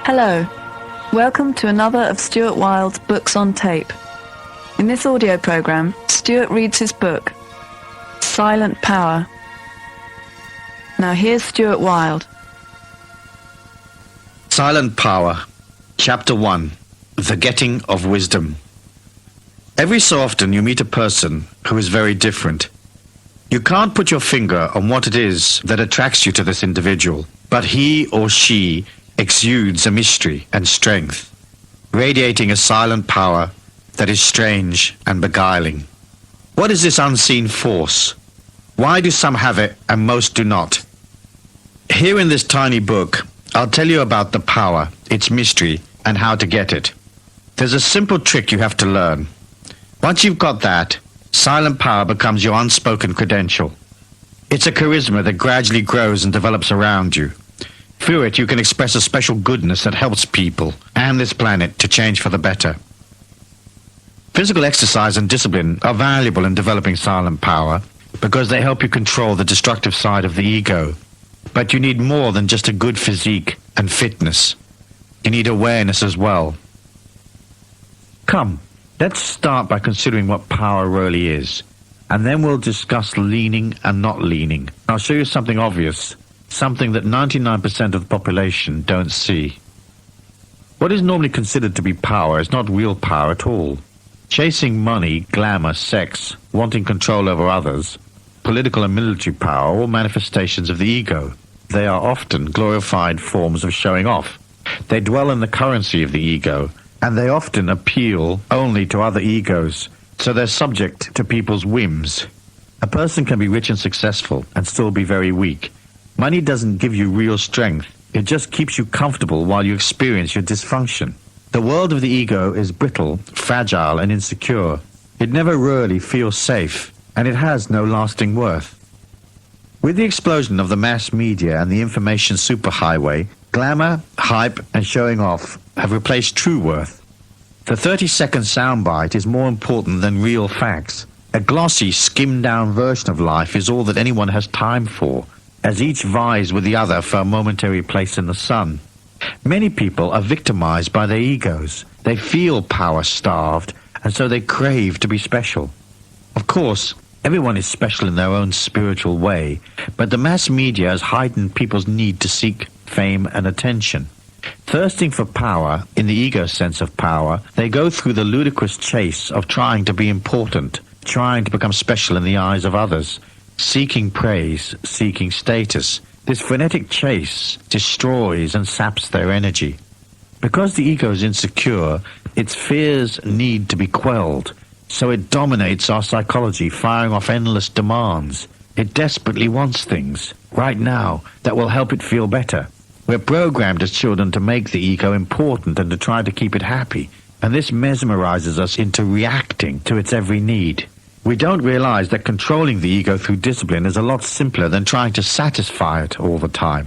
Hello, welcome to another of Stuart Wilde's Books on Tape. In this audio program, Stuart reads his book, Silent Power. Now here's Stuart Wilde. Silent Power, Chapter 1, The Getting of Wisdom. Every so often you meet a person who is very different. You can't put your finger on what it is that attracts you to this individual, but he or she exudes a mystery and strength, radiating a silent power that is strange and beguiling. What is this unseen force? Why do some have it and most do not? Here in this tiny book, I'll tell you about the power, its mystery, and how to get it. There's a simple trick you have to learn. Once you've got that, silent power becomes your unspoken credential. It's a charisma that gradually grows and develops around you. Through it, you can express a special goodness that helps people and this planet to change for the better. Physical exercise and discipline are valuable in developing silent power because they help you control the destructive side of the ego. But you need more than just a good physique and fitness. You need awareness as well. Come, let's start by considering what power really is, and then we'll discuss leaning and not leaning. I'll show you something obvious, something that 99% of the population don't see. What is normally considered to be power is not real power at all. Chasing money, glamour, sex, wanting control over others, political and military power are all manifestations of the ego. They are often glorified forms of showing off. They dwell in the currency of the ego, and they often appeal only to other egos, so they're subject to people's whims. A person can be rich and successful and still be very weak. Money doesn't give you real strength. It just keeps you comfortable while you experience your dysfunction. The world of the ego is brittle, fragile, and insecure. It never really feels safe, and it has no lasting worth. With the explosion of the mass media and the information superhighway, glamour, hype, and showing off have replaced true worth. The 30-second soundbite is more important than real facts. A glossy, skimmed-down version of life is all that anyone has time for, as each vies with the other for a momentary place in the sun. Many people are victimized by their egos. They feel power-starved, and so they crave to be special. Of course, everyone is special in their own spiritual way, but the mass media has heightened people's need to seek fame and attention. Thirsting for power, in the ego sense of power, they go through the ludicrous chase of trying to be important, trying to become special in the eyes of others, seeking praise, seeking status. This frenetic chase destroys and saps their energy. Because the ego is insecure, its fears need to be quelled, so it dominates our psychology, firing off endless demands. It desperately wants things, right now, that will help it feel better. We're programmed as children to make the ego important and to try to keep it happy, and this mesmerizes us into reacting to its every need. We don't realize that controlling the ego through discipline is a lot simpler than trying to satisfy it all the time.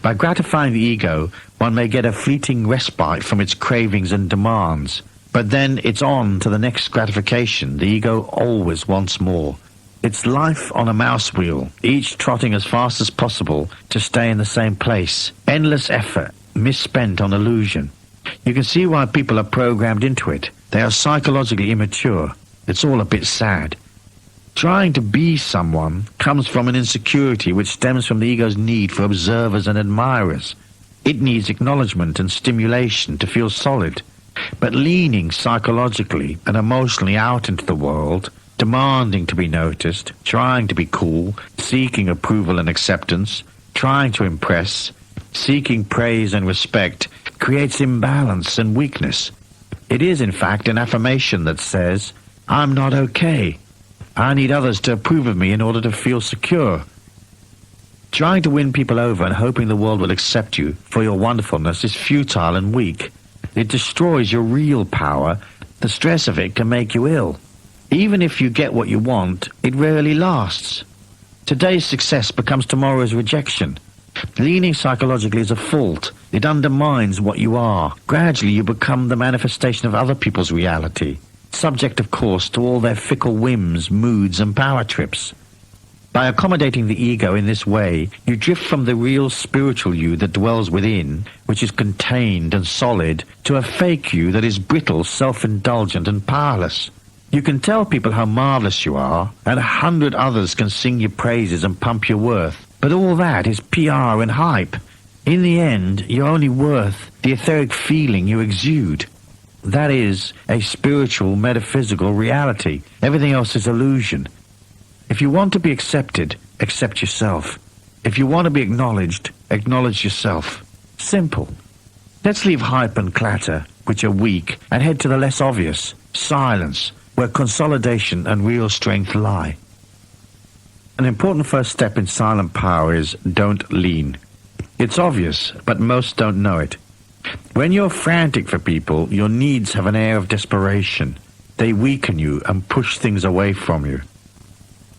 By gratifying the ego, one may get a fleeting respite from its cravings and demands, but then it's on to the next gratification. The ego always wants more. It's life on a mouse wheel, each trotting as fast as possible to stay in the same place. Endless effort, misspent on illusion. You can see why people are programmed into it. They are psychologically immature. It's all a bit sad. Trying to be someone comes from an insecurity which stems from the ego's need for observers and admirers. It needs acknowledgement and stimulation to feel solid. But leaning psychologically and emotionally out into the world, demanding to be noticed, trying to be cool, seeking approval and acceptance, trying to impress, seeking praise and respect, creates imbalance and weakness. It is, in fact, an affirmation that says, I'm not okay. I need others to approve of me in order to feel secure. Trying to win people over and hoping the world will accept you for your wonderfulness is futile and weak. It destroys your real power. The stress of it can make you ill. Even if you get what you want, it rarely lasts. Today's success becomes tomorrow's rejection. Leaning psychologically is a fault. It undermines what you are. Gradually you become the manifestation of other people's reality, subject, of course, to all their fickle whims, moods, and power trips. By accommodating the ego in this way, you drift from the real spiritual you that dwells within, which is contained and solid, to a fake you that is brittle, self-indulgent and powerless. You can tell people how marvelous you are, and 100 others can sing your praises and pump your worth, but all that is PR and hype. In the end, you're only worth the etheric feeling you exude. That is a spiritual, metaphysical reality. Everything else is illusion. If you want to be accepted, accept yourself. If you want to be acknowledged, acknowledge yourself. Simple. Let's leave hype and clatter, which are weak, and head to the less obvious, silence, where consolidation and real strength lie. An important first step in silent power is don't lean. It's obvious, but most don't know it. When you're frantic for people, your needs have an air of desperation. They weaken you and push things away from you.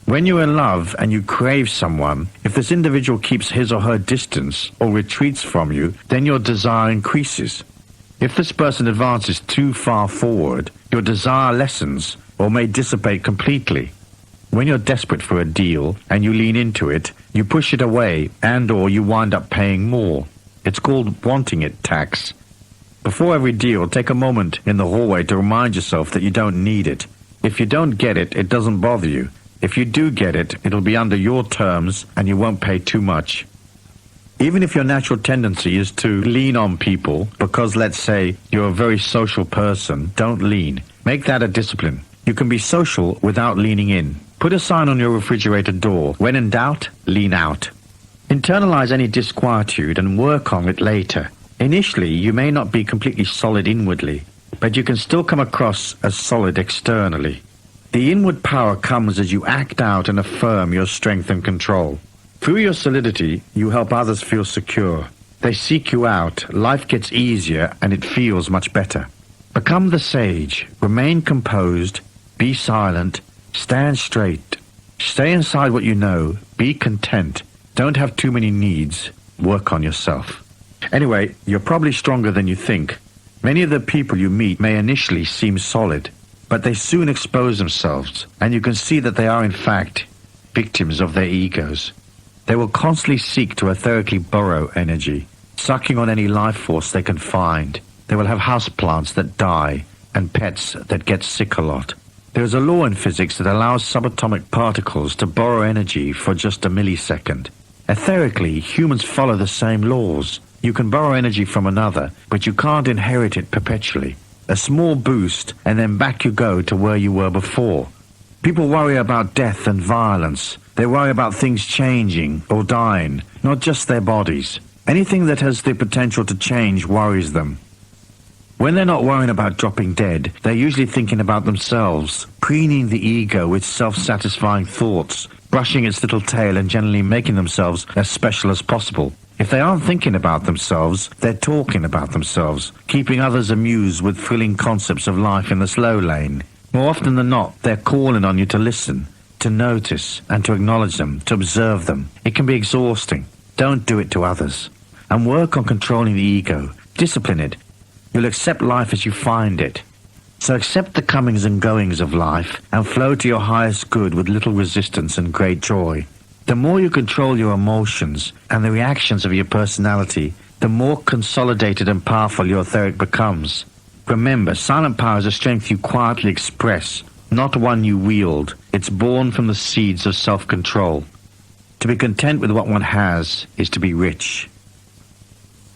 When you're in love and you crave someone, if this individual keeps his or her distance or retreats from you, then your desire increases. If this person advances too far forward, your desire lessens or may dissipate completely. When you're desperate for a deal and you lean into it, you push it away and/or you wind up paying more. It's called wanting it tax. Before every deal, take a moment in the hallway to remind yourself that you don't need it. If you don't get it, it doesn't bother you. If you do get it, it'll be under your terms and you won't pay too much. Even if your natural tendency is to lean on people because, let's say, you're a very social person, don't lean. Make that a discipline. You can be social without leaning in. Put a sign on your refrigerator door. When in doubt, lean out. Internalize any disquietude and work on it later. Initially, you may not be completely solid inwardly, but you can still come across as solid externally. The inward power comes as you act out and affirm your strength and control. Through your solidity, you help others feel secure. They seek you out, life gets easier, and it feels much better. Become the sage, remain composed, be silent, stand straight, stay inside what you know, be content, don't have too many needs, work on yourself. Anyway, you're probably stronger than you think. Many of the people you meet may initially seem solid, but they soon expose themselves, and you can see that they are in fact victims of their egos. They will constantly seek to etherically borrow energy, sucking on any life force they can find. They will have houseplants that die, and pets that get sick a lot. There is a law in physics that allows subatomic particles to borrow energy for just a millisecond. Etherically, humans follow the same laws. You can borrow energy from another, but you can't inherit it perpetually. A small boost, and then back you go to where you were before. People worry about death and violence. They worry about things changing or dying, not just their bodies. Anything that has the potential to change worries them. When they're not worrying about dropping dead, they're usually thinking about themselves, preening the ego with self-satisfying thoughts, brushing its little tail and generally making themselves as special as possible. If they aren't thinking about themselves, they're talking about themselves, keeping others amused with thrilling concepts of life in the slow lane. More often than not, they're calling on you to listen, to notice, and to acknowledge them, to observe them. It can be exhausting. Don't do it to others. And work on controlling the ego. Discipline it. You'll accept life as you find it. So accept the comings and goings of life and flow to your highest good with little resistance and great joy. The more you control your emotions and the reactions of your personality, the more consolidated and powerful your etheric becomes. Remember, silent power is a strength you quietly express, not one you wield. It's born from the seeds of self-control. To be content with what one has is to be rich.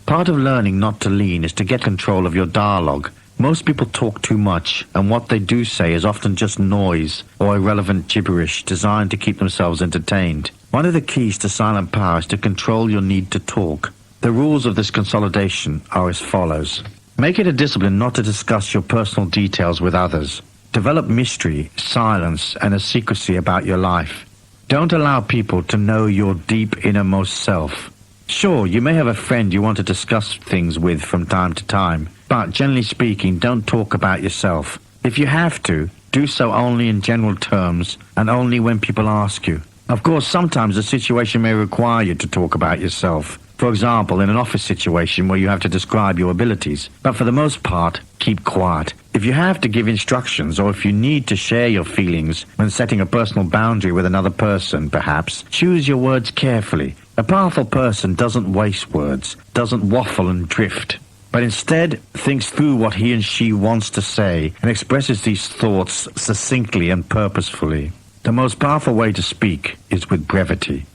Part of learning not to lean is to get control of your dialogue. Most people talk too much, and what they do say is often just noise or irrelevant gibberish designed to keep themselves entertained. One of the keys to silent power is to control your need to talk. The rules of this consolidation are as follows. Make it a discipline not to discuss your personal details with others. Develop mystery, silence, and a secrecy about your life. Don't allow people to know your deep innermost self. Sure, you may have a friend you want to discuss things with from time to time, but generally speaking, don't talk about yourself. If you have to, do so only in general terms and only when people ask you. Of course, sometimes the situation may require you to talk about yourself. For example, in an office situation where you have to describe your abilities. But for the most part, keep quiet. If you have to give instructions or if you need to share your feelings when setting a personal boundary with another person, perhaps, choose your words carefully. A powerful person doesn't waste words, doesn't waffle and drift, but instead thinks through what he and she wants to say and expresses these thoughts succinctly and purposefully. The most powerful way to speak is with brevity.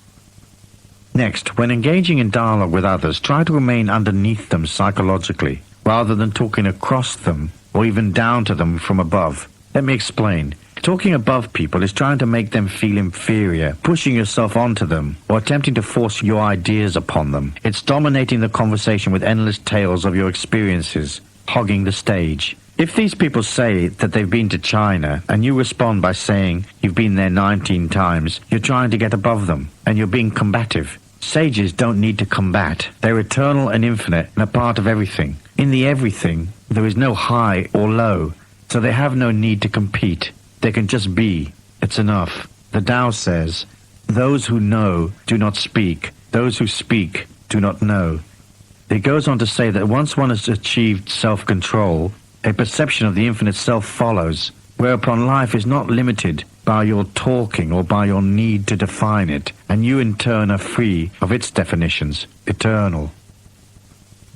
Next, when engaging in dialogue with others, try to remain underneath them psychologically, rather than talking across them or even down to them from above. Let me explain. Talking above people is trying to make them feel inferior, pushing yourself onto them, or attempting to force your ideas upon them. It's dominating the conversation with endless tales of your experiences, hogging the stage. If these people say that they've been to China, and you respond by saying you've been there 19 times, you're trying to get above them, and you're being combative. Sages don't need to combat. They're eternal and infinite and a part of everything. In the everything, there is no high or low, so they have no need to compete. They can just be. It's enough. The Tao says, "Those who know do not speak. Those who speak do not know." It goes on to say that once one has achieved self-control, a perception of the infinite self follows, whereupon life is not limited by your talking or by your need to define it, and you in turn are free of its definitions, eternal.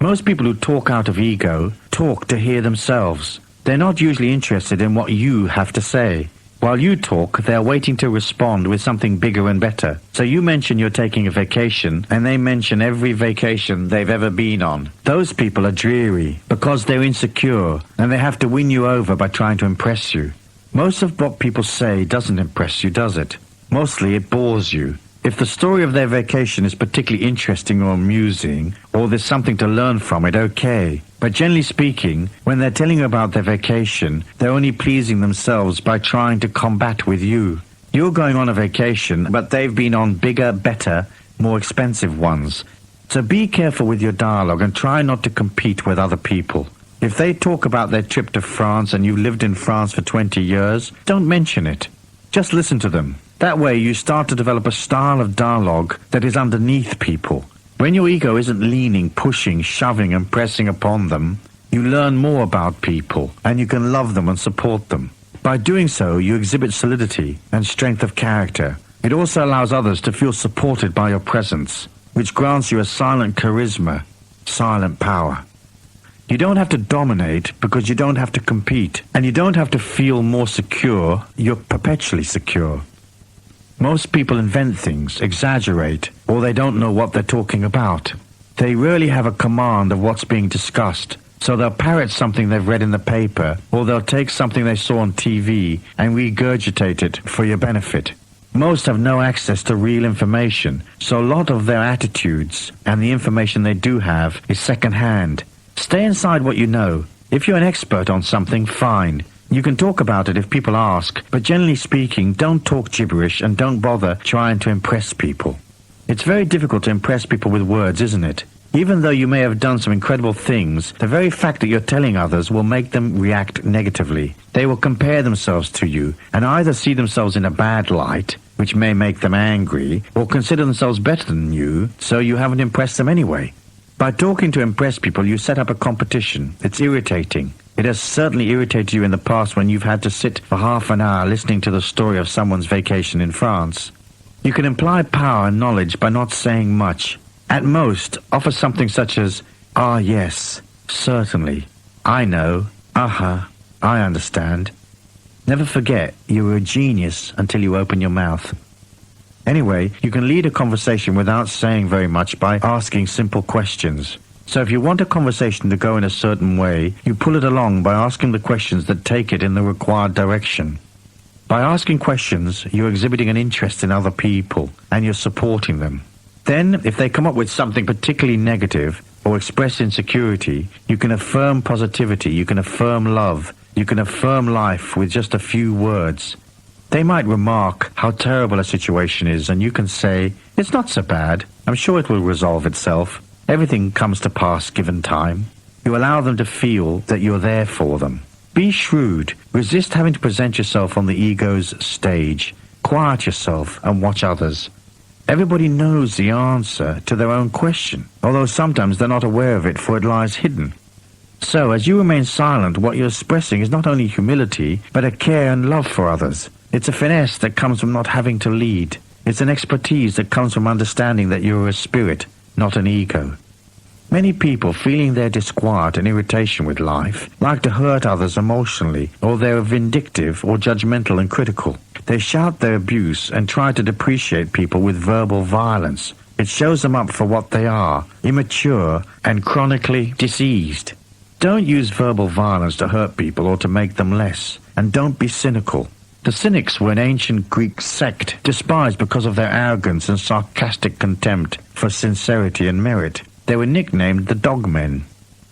Most people who talk out of ego talk to hear themselves. They're not usually interested in what you have to say. While you talk, they're waiting to respond with something bigger and better. So you mention you're taking a vacation, and they mention every vacation they've ever been on. Those people are dreary because they're insecure, and they have to win you over by trying to impress you. Most of what people say doesn't impress you, does it? Mostly it bores you. If the story of their vacation is particularly interesting or amusing, or there's something to learn from it, okay. But generally speaking, when they're telling you about their vacation, they're only pleasing themselves by trying to combat with you. You're going on a vacation, but they've been on bigger, better, more expensive ones. So be careful with your dialogue and try not to compete with other people. If they talk about their trip to France and you've lived in France for 20 years, don't mention it. Just listen to them. That way you start to develop a style of dialogue that is underneath people. When your ego isn't leaning, pushing, shoving and pressing upon them, you learn more about people and you can love them and support them. By doing so, you exhibit solidity and strength of character. It also allows others to feel supported by your presence, which grants you a silent charisma, silent power. You don't have to dominate because you don't have to compete, and you don't have to feel more secure. You're perpetually secure. Most people invent things, exaggerate, or they don't know what they're talking about. They rarely have a command of what's being discussed, so they'll parrot something they've read in the paper, or they'll take something they saw on TV and regurgitate it for your benefit. Most have no access to real information, so a lot of their attitudes and the information they do have is second-hand. Stay inside what you know. If you're an expert on something, fine. You can talk about it if people ask, but generally speaking, don't talk gibberish and don't bother trying to impress people. It's very difficult to impress people with words, isn't it? Even though you may have done some incredible things, the very fact that you're telling others will make them react negatively. They will compare themselves to you and either see themselves in a bad light, which may make them angry, or consider themselves better than you, so you haven't impressed them anyway. By talking to impress people, you set up a competition. It's irritating. It has certainly irritated you in the past when you've had to sit for half an hour listening to the story of someone's vacation in France. You can imply power and knowledge by not saying much. At most, offer something such as, "Ah, yes, certainly, I know, I understand." Never forget, you are a genius until you open your mouth. Anyway, you can lead a conversation without saying very much by asking simple questions. So if you want a conversation to go in a certain way, you pull it along by asking the questions that take it in the required direction. By asking questions, you're exhibiting an interest in other people, and you're supporting them. Then, if they come up with something particularly negative or express insecurity, you can affirm positivity, you can affirm love, you can affirm life with just a few words. They might remark how terrible a situation is, and you can say, "It's not so bad. I'm sure it will resolve itself. Everything comes to pass given time." You allow them to feel that you're there for them. Be shrewd. Resist having to present yourself on the ego's stage. Quiet yourself and watch others. Everybody knows the answer to their own question, although sometimes they're not aware of it, for it lies hidden. So, as you remain silent, what you're expressing is not only humility, but a care and love for others. It's a finesse that comes from not having to lead. It's an expertise that comes from understanding that you're a spirit, not an ego. Many people, feeling their disquiet and irritation with life, like to hurt others emotionally, or they're vindictive or judgmental and critical. They shout their abuse and try to depreciate people with verbal violence. It shows them up for what they are, immature and chronically diseased. Don't use verbal violence to hurt people or to make them less, and don't be cynical. The Cynics were an ancient Greek sect, despised because of their arrogance and sarcastic contempt for sincerity and merit. They were nicknamed the Dogmen.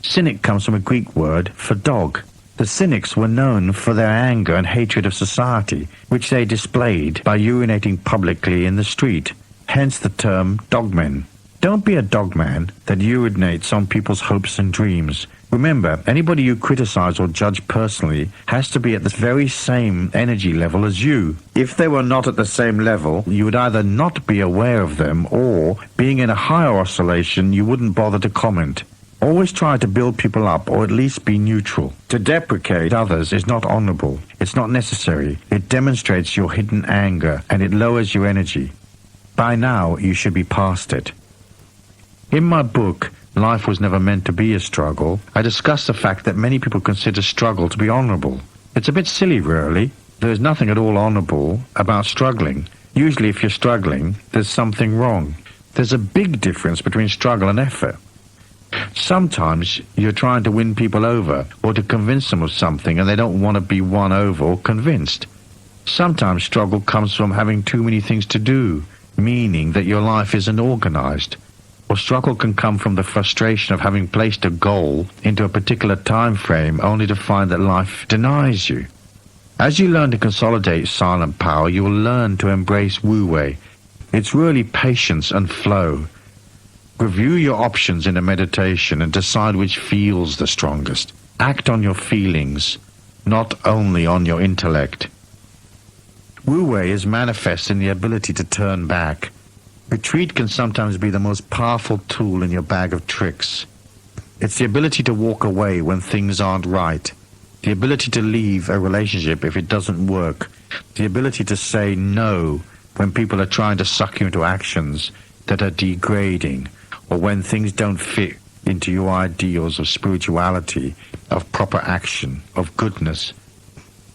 Cynic comes from a Greek word for dog. The Cynics were known for their anger and hatred of society, which they displayed by urinating publicly in the street, hence the term dogmen. Don't be a dogman that urinates on people's hopes and dreams. Remember, anybody you criticize or judge personally has to be at the very same energy level as you. If they were not at the same level, you would either not be aware of them, or, being in a higher oscillation, you wouldn't bother to comment. Always try to build people up, or at least be neutral. To deprecate others is not honorable. It's not necessary. It demonstrates your hidden anger, and it lowers your energy. By now, you should be past it. In my book, Life Was Never Meant to Be a Struggle, I discuss the fact that many people consider struggle to be honorable. It's a bit silly, really. There's nothing at all honorable about struggling. Usually, if you're struggling, there's something wrong. There's a big difference between struggle and effort. Sometimes you're trying to win people over or to convince them of something, and they don't want to be won over or convinced. Sometimes struggle comes from having too many things to do, meaning that your life isn't organized. Or struggle can come from the frustration of having placed a goal into a particular time frame only to find that life denies you. As you learn to consolidate silent power, you will learn to embrace wu-wei. It's really patience and flow. Review your options in a meditation and decide which feels the strongest. Act on your feelings, not only on your intellect. Wu-wei is manifest in the ability to turn back. Retreat can sometimes be the most powerful tool in your bag of tricks. It's the ability to walk away when things aren't right, the ability to leave a relationship if it doesn't work, the ability to say no when people are trying to suck you into actions that are degrading, or when things don't fit into your ideals of spirituality, of proper action, of goodness.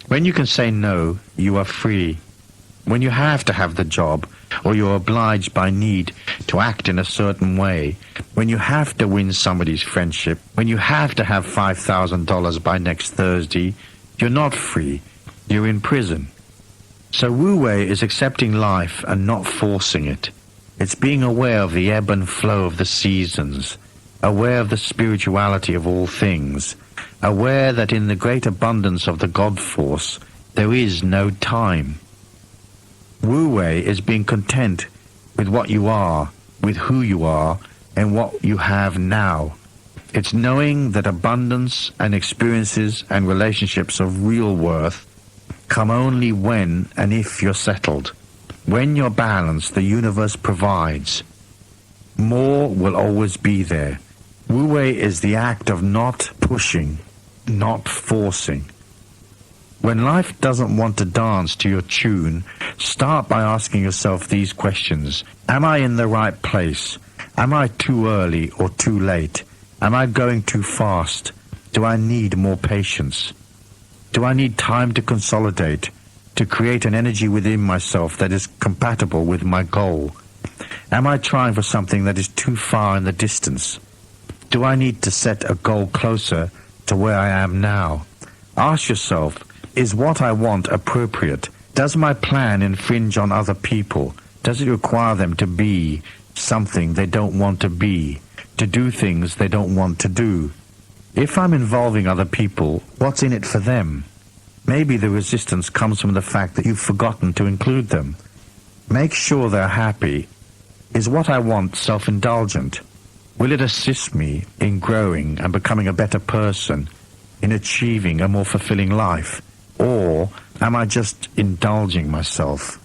When you can say no, you are free. When you have to have the job, or you're obliged by need to act in a certain way, when you have to win somebody's friendship, when you have to have $5,000 by next Thursday, you're not free, you're in prison. So wu-wei is accepting life and not forcing it. It's being aware of the ebb and flow of the seasons, aware of the spirituality of all things, aware that in the great abundance of the God force, there is no time. Wu-wei is being content with what you are, with who you are, and what you have now. It's knowing that abundance and experiences and relationships of real worth come only when and if you're settled. When you're balanced, the universe provides. More will always be there. Wu-wei is the act of not pushing, not forcing. When life doesn't want to dance to your tune, start by asking yourself these questions. Am I in the right place? Am I too early or too late? Am I going too fast? Do I need more patience? Do I need time to consolidate, to create an energy within myself that is compatible with my goal? Am I trying for something that is too far in the distance? Do I need to set a goal closer to where I am now? Ask yourself, is what I want appropriate? Does my plan infringe on other people? Does it require them to be something they don't want to be, to do things they don't want to do? If I'm involving other people, what's in it for them? Maybe the resistance comes from the fact that you've forgotten to include them. Make sure they're happy. Is what I want self-indulgent? Will it assist me in growing and becoming a better person, in achieving a more fulfilling life? Or am I just indulging myself?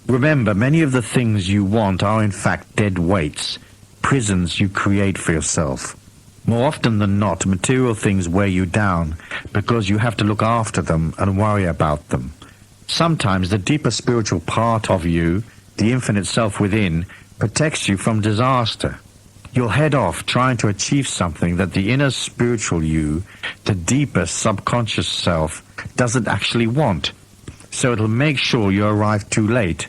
Remember, many of the things you want are in fact dead weights, prisons you create for yourself. More often than not, material things weigh you down because you have to look after them and worry about them. Sometimes the deeper spiritual part of you, the infinite self within, protects you from disaster. You'll head off trying to achieve something that the inner spiritual you, the deeper subconscious self, doesn't actually want. So it'll make sure you arrive too late,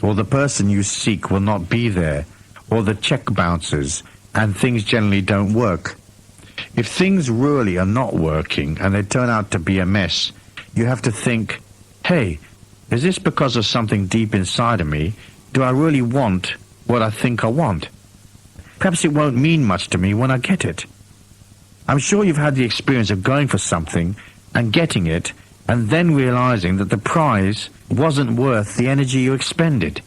or the person you seek will not be there, or the check bounces, and things generally don't work. If things really are not working and they turn out to be a mess, you have to think, hey, is this because of something deep inside of me? Do I really want what I think I want? Perhaps it won't mean much to me when I get it. I'm sure you've had the experience of going for something and getting it and then realizing that the prize wasn't worth the energy you expended.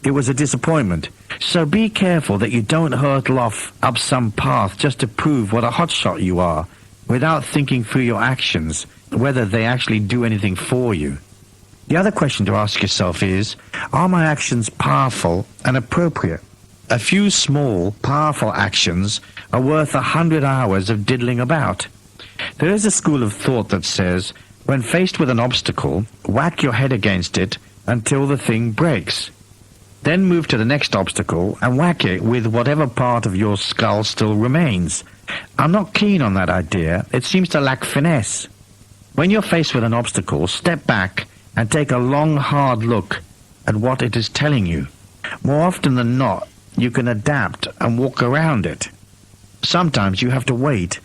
It was a disappointment. So be careful that you don't hurtle off up some path just to prove what a hotshot you are, without thinking through your actions, whether they actually do anything for you. The other question to ask yourself is, are my actions powerful and appropriate? A few small, powerful actions are worth 100 hours of diddling about. There is a school of thought that says, when faced with an obstacle, whack your head against it until the thing breaks. Then move to the next obstacle and whack it with whatever part of your skull still remains. I'm not keen on that idea. It seems to lack finesse. When you're faced with an obstacle, step back and take a long, hard look at what it is telling you. More often than not, you can adapt and walk around it. Sometimes you have to wait.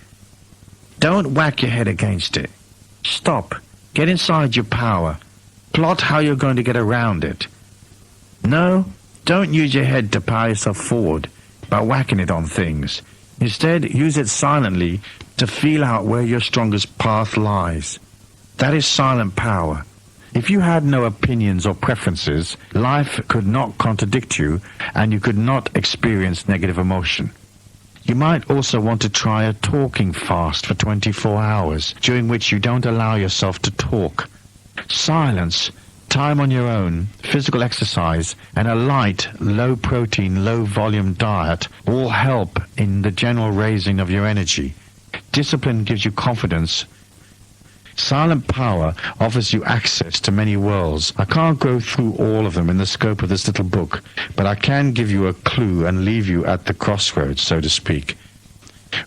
Don't whack your head against it. Stop. Get inside your power. Plot how you're going to get around it. No, don't use your head to power yourself forward by whacking it on things. Instead, use it silently to feel out where your strongest path lies. That is silent power. If you had no opinions or preferences, life could not contradict you and you could not experience negative emotion. You might also want to try a talking fast for 24 hours, during which you don't allow yourself to talk. Silence, time on your own, physical exercise, and a light, low-protein, low-volume diet all help in the general raising of your energy. Discipline gives you confidence. Silent power offers you access to many worlds. I can't go through all of them in the scope of this little book, but I can give you a clue and leave you at the crossroads, so to speak.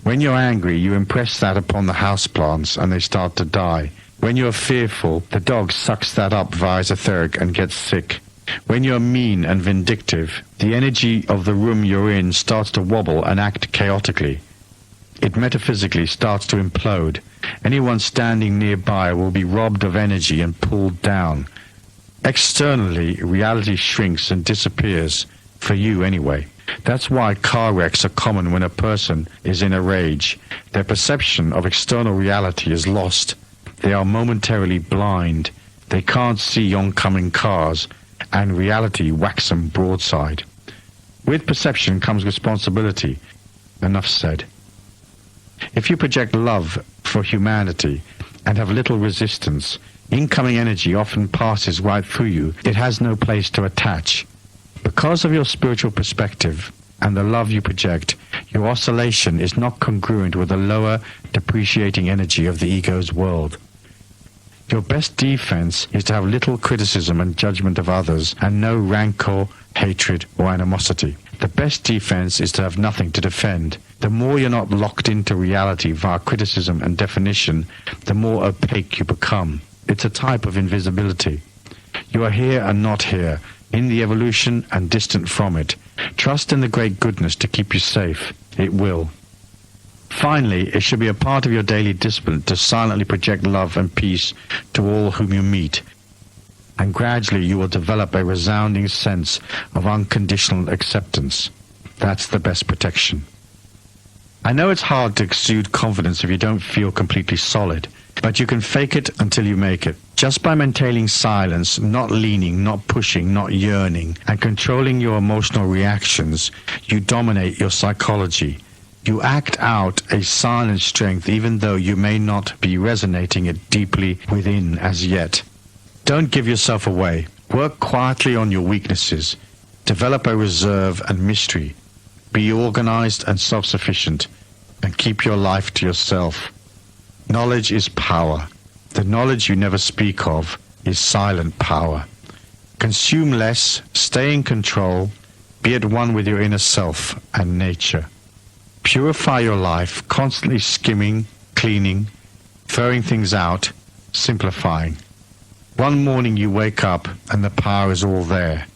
When you're angry, you impress that upon the houseplants and they start to die. When you're fearful, the dog sucks that up via his etheric and gets sick. When you're mean and vindictive, the energy of the room you're in starts to wobble and act chaotically. It metaphysically starts to implode. Anyone standing nearby will be robbed of energy and pulled down. Externally, reality shrinks and disappears, for you anyway. That's why car wrecks are common when a person is in a rage. Their perception of external reality is lost. They are momentarily blind. They can't see oncoming cars, and reality whacks them broadside. With perception comes responsibility. Enough said. If you project love for humanity and have little resistance, incoming energy often passes right through you. It has no place to attach. Because of your spiritual perspective and the love you project, your oscillation is not congruent with the lower, depreciating energy of the ego's world. Your best defense is to have little criticism and judgment of others and no rancor, hatred, or animosity. The best defense is to have nothing to defend. The more you're not locked into reality via criticism and definition, the more opaque you become. It's a type of invisibility. You are here and not here, in the evolution and distant from it. Trust in the great goodness to keep you safe. It will. Finally, it should be a part of your daily discipline to silently project love and peace to all whom you meet. And gradually you will develop a resounding sense of unconditional acceptance. That's the best protection. I know it's hard to exude confidence if you don't feel completely solid, but you can fake it until you make it. Just by maintaining silence, not leaning, not pushing, not yearning, and controlling your emotional reactions, you dominate your psychology. You act out a silent strength even though you may not be resonating it deeply within as yet. Don't give yourself away. Work quietly on your weaknesses. Develop a reserve and mystery. Be organized and self-sufficient, and keep your life to yourself. Knowledge is power. The knowledge you never speak of is silent power. Consume less, stay in control, be at one with your inner self and nature. Purify your life, constantly skimming, cleaning, throwing things out, simplifying. One morning you wake up and the power is all there.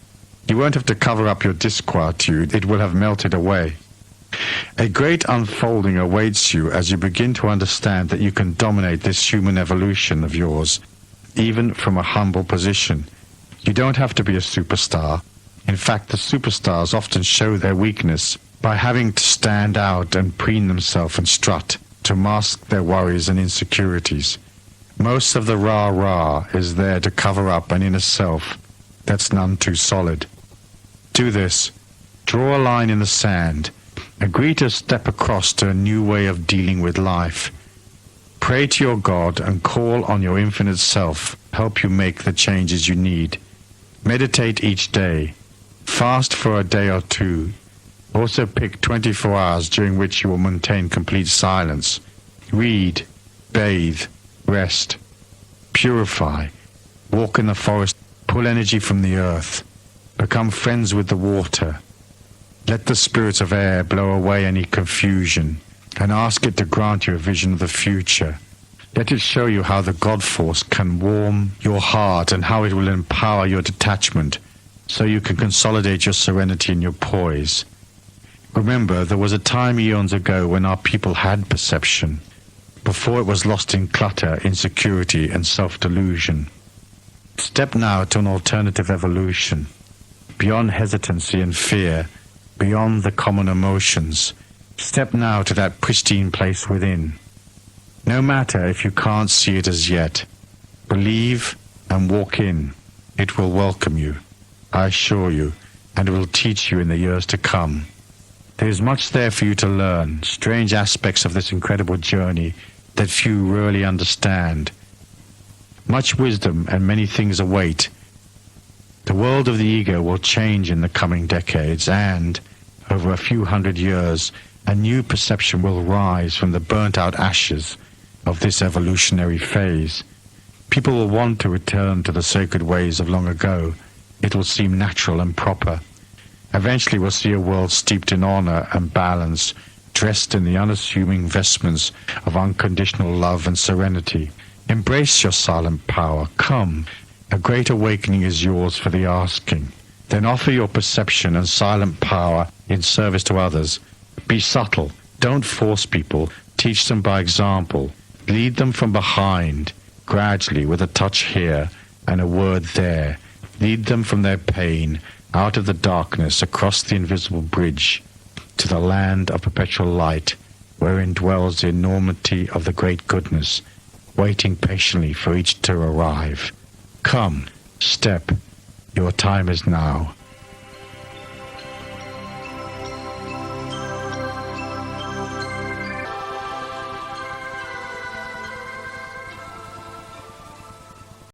You won't have to cover up your disquietude, it will have melted away. A great unfolding awaits you as you begin to understand that you can dominate this human evolution of yours, even from a humble position. You don't have to be a superstar. In fact, the superstars often show their weakness by having to stand out and preen themselves and strut to mask their worries and insecurities. Most of the rah-rah is there to cover up an inner self that's none too solid. Do this. Draw a line in the sand. Agree to step across to a new way of dealing with life. Pray to your God and call on your infinite self to help you make the changes you need. Meditate each day. Fast for a day or two. Also pick 24 hours during which you will maintain complete silence. Read, bathe, rest, purify, walk in the forest, pull energy from the earth, become friends with the water. Let the spirit of air blow away any confusion and ask it to grant you a vision of the future. Let it show you how the God force can warm your heart and how it will empower your detachment so you can consolidate your serenity and your poise. Remember, there was a time eons ago when our people had perception, before it was lost in clutter, insecurity, and self-delusion. Step now to an alternative evolution, beyond hesitancy and fear, beyond the common emotions. Step now to that pristine place within. No matter if you can't see it as yet, believe and walk in. It will welcome you, I assure you, and it will teach you in the years to come. There is much there for you to learn, strange aspects of this incredible journey that few really understand. Much wisdom and many things await. The world of the ego will change in the coming decades, and, over a few hundred years, a new perception will rise from the burnt-out ashes of this evolutionary phase. People will want to return to the sacred ways of long ago. It will seem natural and proper. Eventually we'll see a world steeped in honor and balance, dressed in the unassuming vestments of unconditional love and serenity. Embrace your silent power. Come, a great awakening is yours for the asking. Then offer your perception and silent power in service to others. Be subtle. Don't force people. Teach them by example. Lead them from behind, gradually, with a touch here and a word there. Lead them from their pain, out of the darkness, across the invisible bridge, to the land of perpetual light, wherein dwells the enormity of the great goodness, waiting patiently for each to arrive. Come, step, your time is now.